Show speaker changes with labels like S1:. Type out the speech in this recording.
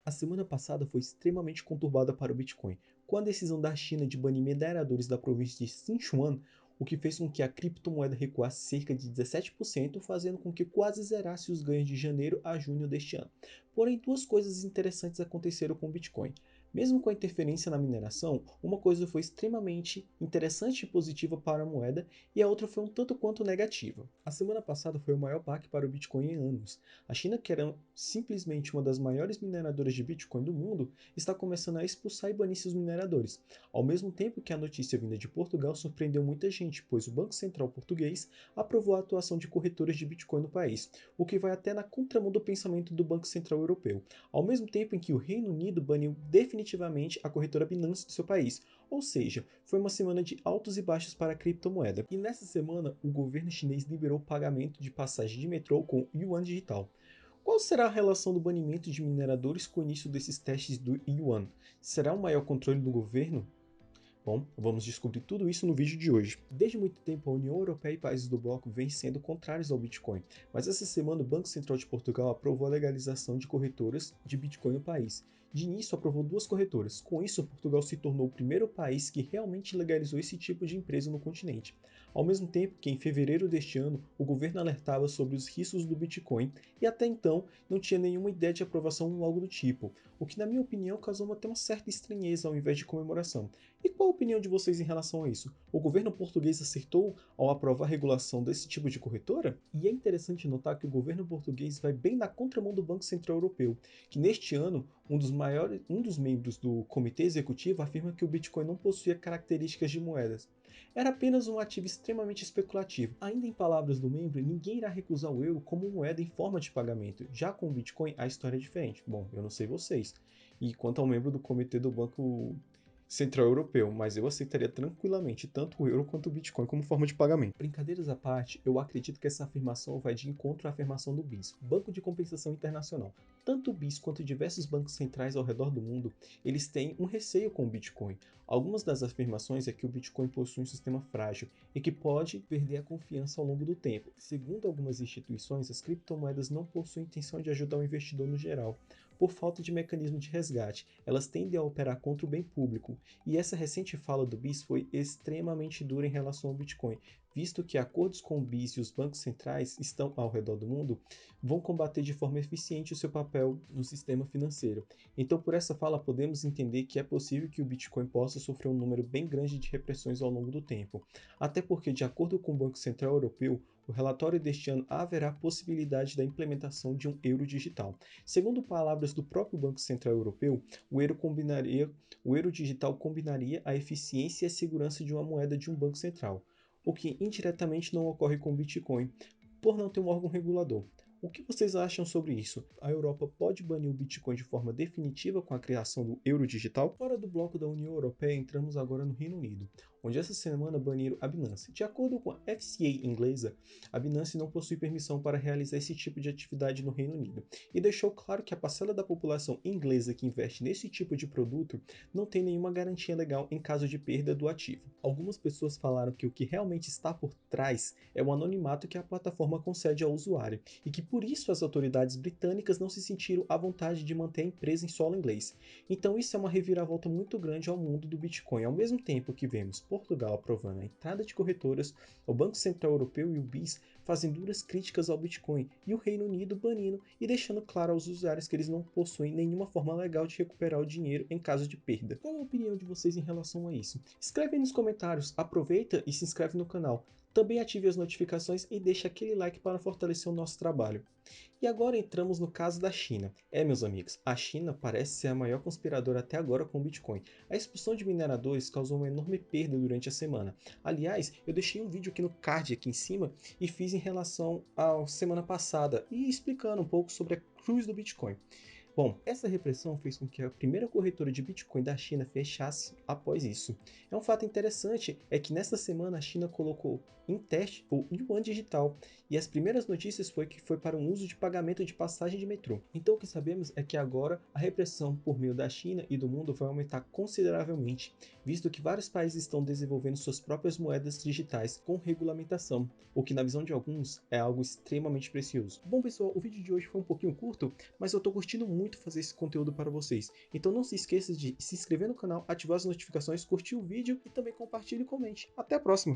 S1: A semana passada foi extremamente conturbada para o Bitcoin, com a decisão da China de banir mineradores da província de Sichuan, o que fez com que a criptomoeda recuasse cerca de 17%, fazendo com que quase zerasse os ganhos de janeiro a junho deste ano. Porém, duas coisas interessantes aconteceram com o Bitcoin. Mesmo com a interferência na mineração, uma coisa foi extremamente interessante e positiva para a moeda e a outra foi um tanto quanto negativa. A semana passada foi o maior baque para o Bitcoin em anos. A China, que era simplesmente uma das maiores mineradoras de Bitcoin do mundo, está começando a expulsar e banir seus mineradores. Ao mesmo tempo que a notícia vinda de Portugal surpreendeu muita gente, pois o Banco Central português aprovou a atuação de corretoras de Bitcoin no país, o que vai até na contramão do pensamento do Banco Central Europeu. Ao mesmo tempo em que o Reino Unido baniu definitivamente a corretora Binance do seu país, ou seja, foi uma semana de altos e baixos para a criptomoeda. E nessa semana, o governo chinês liberou o pagamento de passagem de metrô com Yuan Digital. Qual será a relação do banimento de mineradores com o início desses testes do Yuan? Será um maior controle do governo? Bom, vamos descobrir tudo isso no vídeo de hoje. Desde muito tempo, a União Europeia e países do bloco vêm sendo contrários ao Bitcoin, mas essa semana o Banco Central de Portugal aprovou a legalização de corretoras de Bitcoin no país. De início, aprovou duas corretoras. Com isso, Portugal se tornou o primeiro país que realmente legalizou esse tipo de empresa no continente. Ao mesmo tempo que, em fevereiro deste ano, o governo alertava sobre os riscos do Bitcoin e até então não tinha nenhuma ideia de aprovação ou algo do tipo, o que, na minha opinião, causou até uma certa estranheza ao invés de comemoração. E qual a opinião de vocês em relação a isso? O governo português acertou ao aprovar a regulação desse tipo de corretora? E é interessante notar que o governo português vai bem na contramão do Banco Central Europeu, que neste ano um dos membros do comitê executivo afirma que o Bitcoin não possuía características de moedas. Era apenas um ativo extremamente especulativo. Ainda em palavras do membro, ninguém irá recusar o euro como moeda em forma de pagamento. Já com o Bitcoin, a história é diferente. Bom, eu não sei vocês. E quanto ao membro do comitê do Banco Central Europeu, mas eu aceitaria tranquilamente tanto o euro quanto o Bitcoin como forma de pagamento. Brincadeiras à parte, eu acredito que essa afirmação vai de encontro à afirmação do BIS, Banco de Compensação Internacional. Tanto o BIS quanto diversos bancos centrais ao redor do mundo, eles têm um receio com o Bitcoin. Algumas das afirmações é que o Bitcoin possui um sistema frágil e que pode perder a confiança ao longo do tempo. Segundo algumas instituições, as criptomoedas não possuem intenção de ajudar o investidor no geral. Por falta de mecanismo de resgate, elas tendem a operar contra o bem público, e essa recente fala do BIS foi extremamente dura em relação ao Bitcoin, visto que acordos com o BIS e os bancos centrais estão ao redor do mundo vão combater de forma eficiente o seu papel no sistema financeiro. Então, por essa fala, podemos entender que é possível que o Bitcoin possa sofrer um número bem grande de repressões ao longo do tempo, até porque, de acordo com o Banco Central Europeu, o relatório deste ano haverá possibilidade da implementação de um euro digital. Segundo palavras do próprio Banco Central Europeu, o euro digital combinaria a eficiência e a segurança de uma moeda de um banco central, o que indiretamente não ocorre com o Bitcoin, por não ter um órgão regulador. O que vocês acham sobre isso? A Europa pode banir o Bitcoin de forma definitiva com a criação do euro digital? Fora do bloco da União Europeia, entramos agora no Reino Unido, onde essa semana baniram a Binance. De acordo com a FCA inglesa, a Binance não possui permissão para realizar esse tipo de atividade no Reino Unido, e deixou claro que a parcela da população inglesa que investe nesse tipo de produto não tem nenhuma garantia legal em caso de perda do ativo. Algumas pessoas falaram que o que realmente está por trás é o anonimato que a plataforma concede ao usuário, e que por isso as autoridades britânicas não se sentiram à vontade de manter a empresa em solo inglês. Então isso é uma reviravolta muito grande ao mundo do Bitcoin. Ao mesmo tempo que vemos Portugal aprovando a entrada de corretoras, o Banco Central Europeu e o BIS fazem duras críticas ao Bitcoin e o Reino Unido banindo e deixando claro aos usuários que eles não possuem nenhuma forma legal de recuperar o dinheiro em caso de perda. Qual a opinião de vocês em relação a isso? Escreve aí nos comentários, aproveita e se inscreve no canal. Também ative as notificações e deixe aquele like para fortalecer o nosso trabalho. E agora entramos no caso da China. Meus amigos, a China parece ser a maior conspiradora até agora com o Bitcoin. A expulsão de mineradores causou uma enorme perda durante a semana. Aliás, eu deixei um vídeo aqui no card aqui em cima e fiz em relação à semana passada e explicando um pouco sobre a cruz do Bitcoin. Bom, essa repressão fez com que a primeira corretora de Bitcoin da China fechasse após isso. Um fato interessante é que nesta semana a China colocou em teste o Yuan Digital, e as primeiras notícias foi que foi para um uso de pagamento de passagem de metrô. Então o que sabemos é que agora a repressão por meio da China e do mundo vai aumentar consideravelmente, visto que vários países estão desenvolvendo suas próprias moedas digitais com regulamentação, o que na visão de alguns é algo extremamente precioso. Bom pessoal, o vídeo de hoje foi um pouquinho curto, mas eu estou curtindo muito muito fazer esse conteúdo para vocês. Então não se esqueça de se inscrever no canal, ativar as notificações, curtir o vídeo e também compartilhe e comente. Até a próxima!